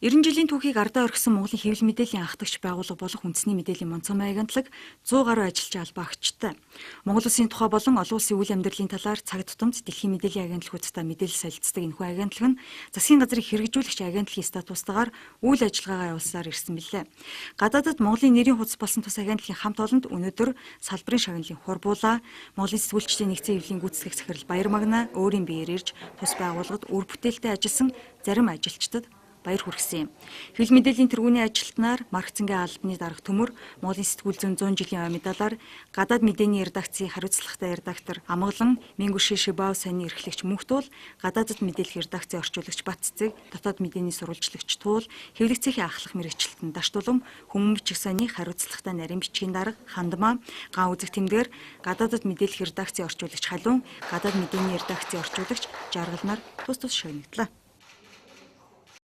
90 жилийн түүхийг ардаа орхисон Монголын хэвлэл мэдээллийн анхдагч байгууллага болох үндэсний мэдээллийн Монцомой агентлаг 100 гаруй ажилчин албаагчтай. Монгол Улсын тухай болон олон улсын үйл амьдралын талаар цаг тутамд дэлхийн мэдээллийн агентлагуудтай мэдээлэл солилцдог энэхүү агентлаг нь засгийн газрыг хэрэгжүүлэгч агентлагийн статустаар үйл ажиллагаагаа явуулсаар ирсэн билээ. Гадаадад Монголын нэрийн хуудас болсон тус агентлагийн хамт олонд өнөөдөр салбарын шагналын хурбуулаа, Монголын сэтгүүлчдийн нэгдсэн хэвлэлийн гүйцэтгэх захирал Баяр Магна өөрийн биеэр ирж тус байгууллагад үр бүтээлтэй ажилласан зарим ажилчдад баяр хүргэсэн юм. Хэвлэл мэдээллийн тэргүүний ажилтнаар Маркцингийн албаны дарга төмөр Монголын сэтгүүл зүйн 100 жилийн ой медалаар гадаад мэдээний редакцийн хариуцлагатай редактор Амгалан Мингүши Шибао сайны эрхлэгч Мөнхтуул, гадаадд мэдээлэх редакцийн орчуулагч Батцэг, дотоод мэдээний сурвалжлагч Туул, хэвлэх цэхийн ахлах мэргэжилтэн Даштулам, Хүмүүн бичих сайны хариуцлагатай нарийн бичгийн дарга Хандмаа, Гаан үзэх тэмдгээр гадаадд мэдээлэх редакцийн орчуулагч Халуун, гадаад мэдээний редакцийн орчуулагч Жаргал нар тус шагнаглаа.